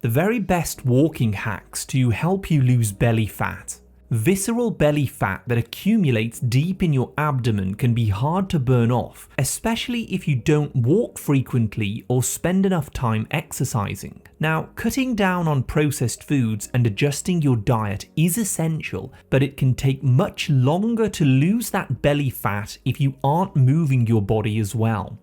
The very best walking hacks to help you lose belly fat. Visceral belly fat that accumulates deep in your abdomen can be hard to burn off, especially if you don't walk frequently or spend enough time exercising. Now, cutting down on processed foods and adjusting your diet is essential, but it can take much longer to lose that belly fat if you aren't moving your body as well.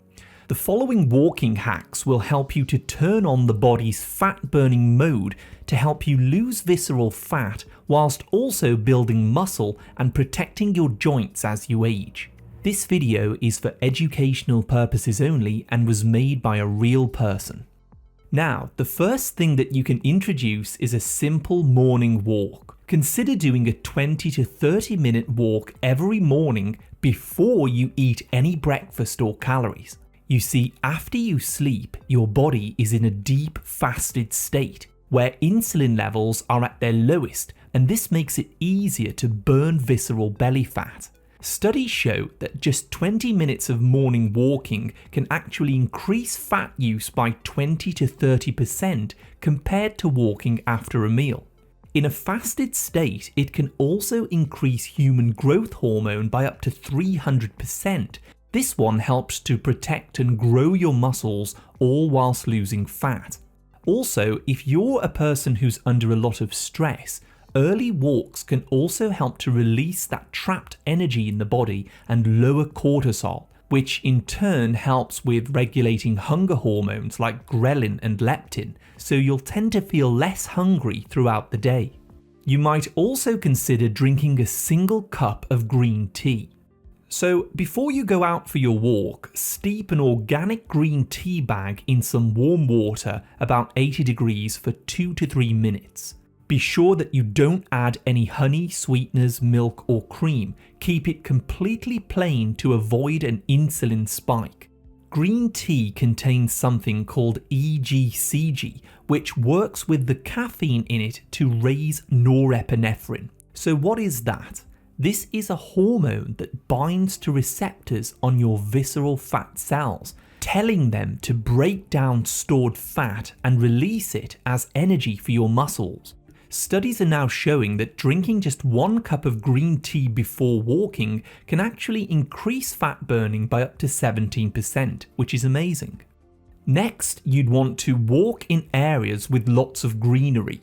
The following walking hacks will help you to turn on the body's fat burning mode to help you lose visceral fat whilst also building muscle and protecting your joints as you age. This video is for educational purposes only and was made by a real person. Now, the first thing that you can introduce is a simple morning walk. Consider doing a 20 to 30 minute walk every morning before you eat any breakfast or calories. You see, after you sleep, your body is in a deep fasted state where insulin levels are at their lowest, and this makes it easier to burn visceral belly fat. Studies show that just 20 minutes of morning walking can actually increase fat use by 20 to 30% compared to walking after a meal. In a fasted state, it can also increase human growth hormone by up to 300%. This one helps to protect and grow your muscles all whilst losing fat. Also, if you're a person who's under a lot of stress, early walks can also help to release that trapped energy in the body and lower cortisol, which in turn helps with regulating hunger hormones like ghrelin and leptin, so you'll tend to feel less hungry throughout the day. You might also consider drinking a single cup of green tea. So before you go out for your walk, steep an organic green tea bag in some warm water about 80 degrees for 2 to 3 minutes. Be sure that you don't add any honey, sweeteners, milk or cream. Keep it completely plain to avoid an insulin spike. Green tea contains something called EGCG, which works with the caffeine in it to raise norepinephrine. So what is that? This is a hormone that binds to receptors on your visceral fat cells, telling them to break down stored fat and release it as energy for your muscles. Studies are now showing that drinking just 1 cup of green tea before walking can actually increase fat burning by up to 17%, which is amazing. Next, you'd want to walk in areas with lots of greenery.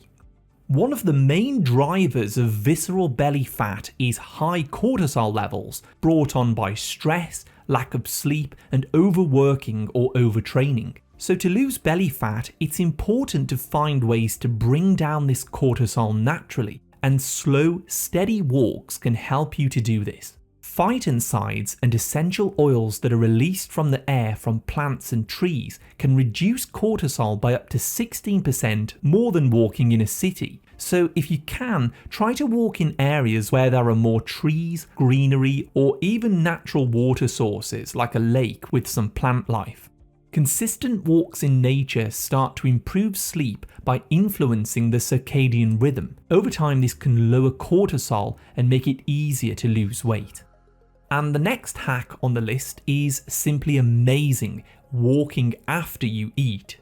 One of the main drivers of visceral belly fat is high cortisol levels brought on by stress, lack of sleep, and overworking or overtraining. So to lose belly fat, it's important to find ways to bring down this cortisol naturally, and slow, steady walks can help you to do this. Phytoncides and essential oils that are released from the air from plants and trees can reduce cortisol by up to 16% more than walking in a city. So if you can, try to walk in areas where there are more trees, greenery, or even natural water sources like a lake with some plant life. Consistent walks in nature start to improve sleep by influencing the circadian rhythm. Over time, this can lower cortisol and make it easier to lose weight. And the next hack on the list is simply amazing: walking after you eat.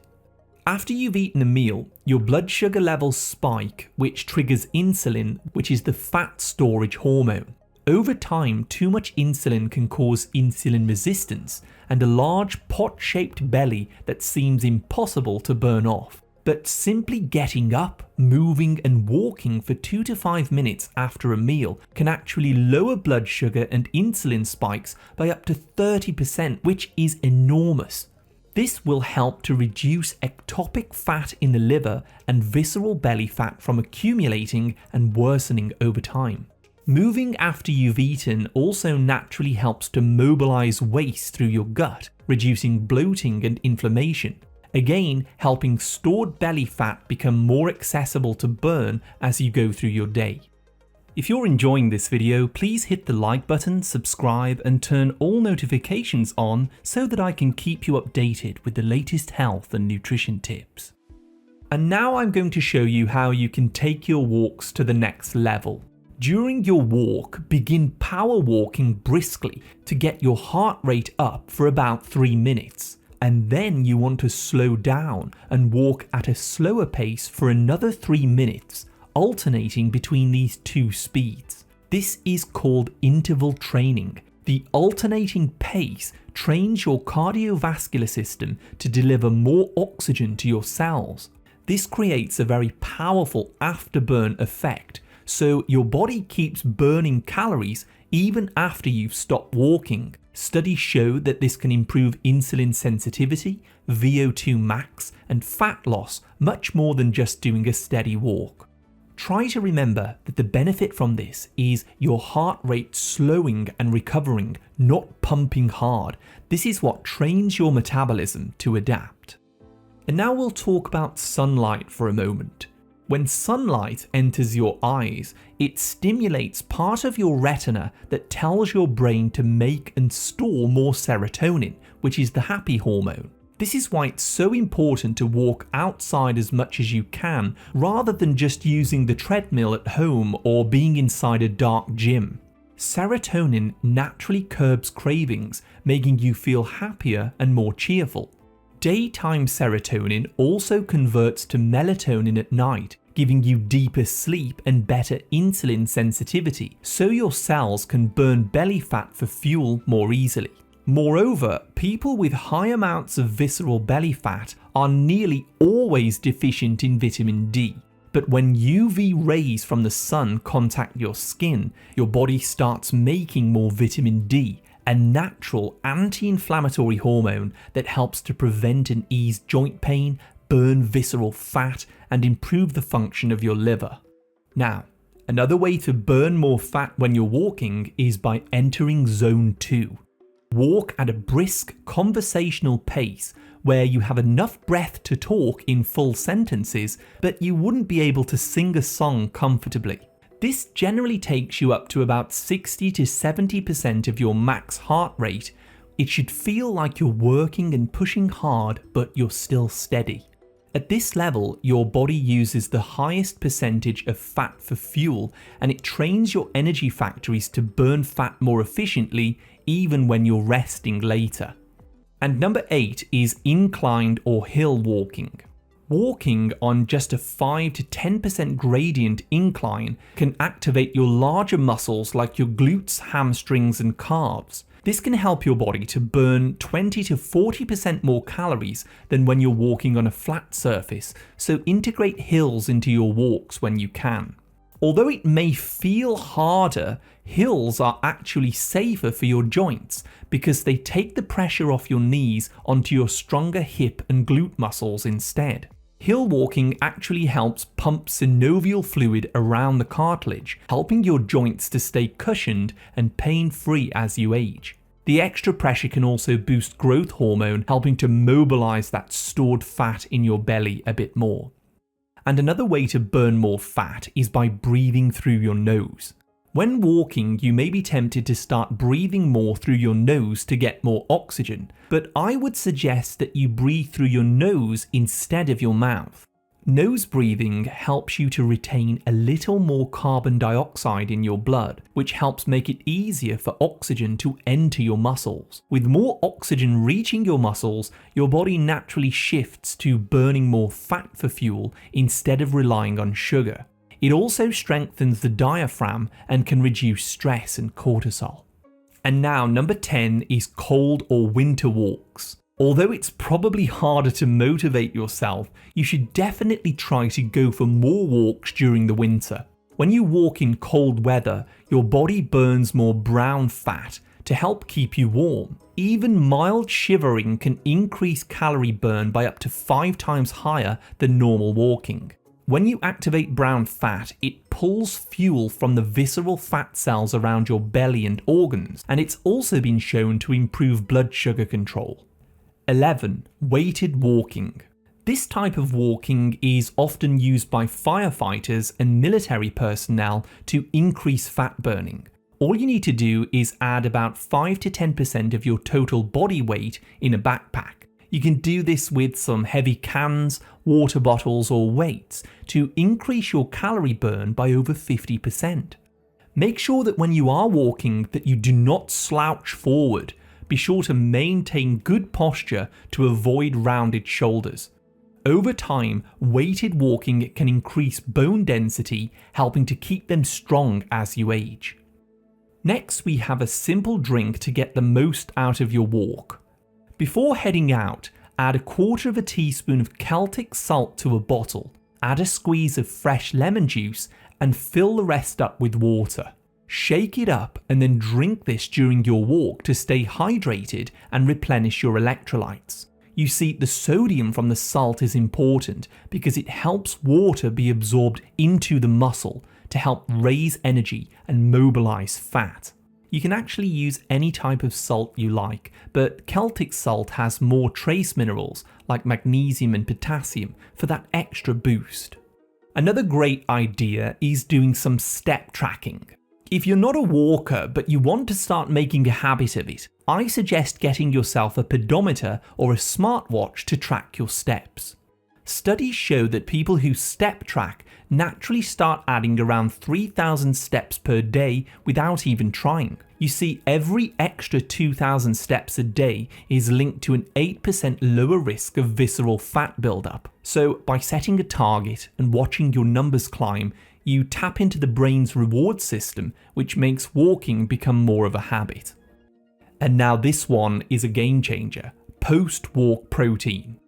After you've eaten a meal, your blood sugar levels spike, which triggers insulin, which is the fat storage hormone. Over time, too much insulin can cause insulin resistance and a large pot-shaped belly that seems impossible to burn off. But simply getting up, moving and walking for 2 to 5 minutes after a meal can actually lower blood sugar and insulin spikes by up to 30%, which is enormous. This will help to reduce ectopic fat in the liver and visceral belly fat from accumulating and worsening over time. Moving after you've eaten also naturally helps to mobilize waste through your gut, reducing bloating and inflammation. Again, helping stored belly fat become more accessible to burn as you go through your day. If you're enjoying this video, please hit the like button, subscribe, and turn all notifications on so that I can keep you updated with the latest health and nutrition tips. And now I'm going to show you how you can take your walks to the next level. During your walk, begin power walking briskly to get your heart rate up for about 3 minutes. and then you want to slow down and walk at a slower pace for another 3 minutes, alternating between these two speeds. This is called interval training. The alternating pace trains your cardiovascular system to deliver more oxygen to your cells. This creates a very powerful afterburn effect, so your body keeps burning calories even after you've stopped walking. Studies show that this can improve insulin sensitivity, VO2 max, and fat loss much more than just doing a steady walk. Try to remember that the benefit from this is your heart rate slowing and recovering, not pumping hard. This is what trains your metabolism to adapt. And now we'll talk about sunlight for a moment. When sunlight enters your eyes, it stimulates part of your retina that tells your brain to make and store more serotonin, which is the happy hormone. This is why it's so important to walk outside as much as you can, rather than just using the treadmill at home or being inside a dark gym. Serotonin naturally curbs cravings, making you feel happier and more cheerful. Daytime serotonin also converts to melatonin at night, giving you deeper sleep and better insulin sensitivity, so your cells can burn belly fat for fuel more easily. Moreover, people with high amounts of visceral belly fat are nearly always deficient in vitamin D. But when UV rays from the sun contact your skin, your body starts making more vitamin D, a natural anti-inflammatory hormone that helps to prevent and ease joint pain, burn visceral fat, and improve the function of your liver. Now, another way to burn more fat when you're walking is by entering zone 2. Walk at a brisk, conversational pace where you have enough breath to talk in full sentences, but you wouldn't be able to sing a song comfortably. This generally takes you up to about 60 to 70% of your max heart rate. It should feel like you're working and pushing hard, but you're still steady. At this level, your body uses the highest percentage of fat for fuel, and it trains your energy factories to burn fat more efficiently even when you're resting later. And number 8 is inclined or hill walking. Walking on just a 5 to 10% gradient incline can activate your larger muscles like your glutes, hamstrings, and calves. This can help your body to burn 20 to 40% more calories than when you're walking on a flat surface, so integrate hills into your walks when you can. Although it may feel harder, hills are actually safer for your joints because they take the pressure off your knees onto your stronger hip and glute muscles instead. Hill walking actually helps pump synovial fluid around the cartilage, helping your joints to stay cushioned and pain-free as you age. The extra pressure can also boost growth hormone, helping to mobilize that stored fat in your belly a bit more. And another way to burn more fat is by breathing through your nose. When walking, you may be tempted to start breathing more through your nose to get more oxygen, but I would suggest that you breathe through your nose instead of your mouth. Nose breathing helps you to retain a little more carbon dioxide in your blood, which helps make it easier for oxygen to enter your muscles. With more oxygen reaching your muscles, your body naturally shifts to burning more fat for fuel instead of relying on sugar. It also strengthens the diaphragm and can reduce stress and cortisol. And now number 10 is cold or winter walks. Although it's probably harder to motivate yourself, you should definitely try to go for more walks during the winter. When you walk in cold weather, your body burns more brown fat to help keep you warm. Even mild shivering can increase calorie burn by up to 5 times higher than normal walking. When you activate brown fat, it pulls fuel from the visceral fat cells around your belly and organs, and it's also been shown to improve blood sugar control. 11. Weighted walking. This type of walking is often used by firefighters and military personnel to increase fat burning. All you need to do is add about 5 to 10% of your total body weight in a backpack. You can do this with some heavy cans, water bottles, or weights to increase your calorie burn by over 50%. Make sure that when you are walking that you do not slouch forward, be sure to maintain good posture to avoid rounded shoulders. Over time, weighted walking can increase bone density, helping to keep them strong as you age. Next, we have a simple drink to get the most out of your walk. Before heading out, add 1/4 teaspoon of Celtic salt to a bottle, add a squeeze of fresh lemon juice, and fill the rest up with water. Shake it up and then drink this during your walk to stay hydrated and replenish your electrolytes. You see, the sodium from the salt is important because it helps water be absorbed into the muscle to help raise energy and mobilize fat. You can actually use any type of salt you like, but Celtic salt has more trace minerals like magnesium and potassium for that extra boost. Another great idea is doing some step tracking. If you're not a walker but you want to start making a habit of it, I suggest getting yourself a pedometer or a smartwatch to track your steps. Studies show that people who step track naturally start adding around 3,000 steps per day without even trying. You see, every extra 2,000 steps a day is linked to an 8% lower risk of visceral fat buildup. So by setting a target and watching your numbers climb, you tap into the brain's reward system, which makes walking become more of a habit. And now this one is a game changer: post-walk protein.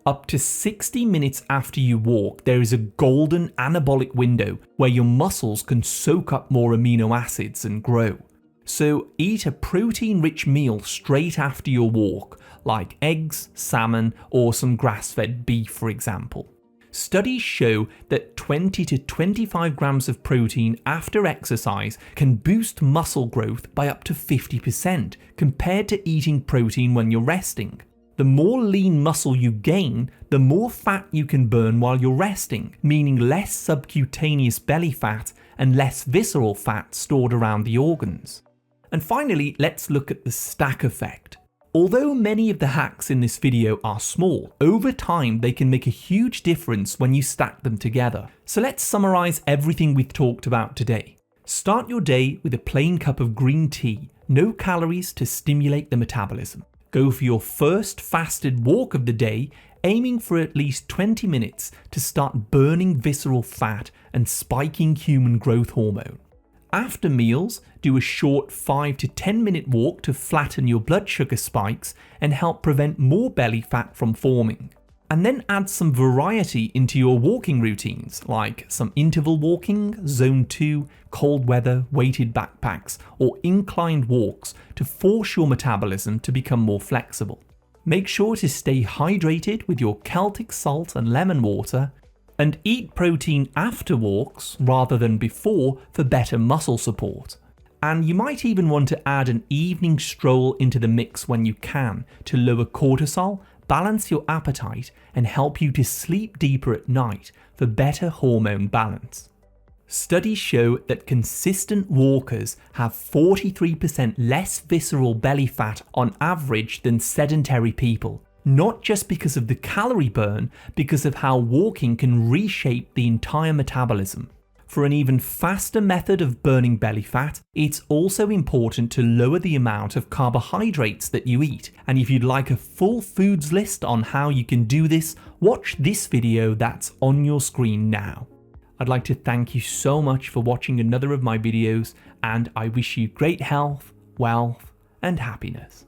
Up to 60 minutes after you walk, there is a golden anabolic window where your muscles can soak up more amino acids and grow. So eat a protein-rich meal straight after your walk, like eggs, salmon, or some grass-fed beef, for example. Studies show that 20 to 25 grams of protein after exercise can boost muscle growth by up to 50% compared to eating protein when you're resting. The more lean muscle you gain, the more fat you can burn while you're resting, meaning less subcutaneous belly fat and less visceral fat stored around the organs. And finally, let's look at the stack effect. Although many of the hacks in this video are small, over time they can make a huge difference when you stack them together. So let's summarize everything we've talked about today. Start your day with a plain cup of green tea, no calories to stimulate the metabolism. Go for your first fasted walk of the day, aiming for at least 20 minutes to start burning visceral fat and spiking human growth hormone. After meals, do a short 5 to 10 minute walk to flatten your blood sugar spikes and help prevent more belly fat from forming. And then add some variety into your walking routines, like some interval walking, zone 2, cold weather, weighted backpacks, or inclined walks to force your metabolism to become more flexible. Make sure to stay hydrated with your Celtic salt and lemon water, and eat protein after walks rather than before for better muscle support. And you might even want to add an evening stroll into the mix when you can to lower cortisol, balance your appetite, and help you to sleep deeper at night for better hormone balance. Studies show that consistent walkers have 43% less visceral belly fat on average than sedentary people. Not just because of the calorie burn, because of how walking can reshape the entire metabolism. For an even faster method of burning belly fat, it's also important to lower the amount of carbohydrates that you eat. And if you'd like a full foods list on how you can do this, watch this video that's on your screen now. I'd like to thank you so much for watching another of my videos, and I wish you great health, wealth, and happiness.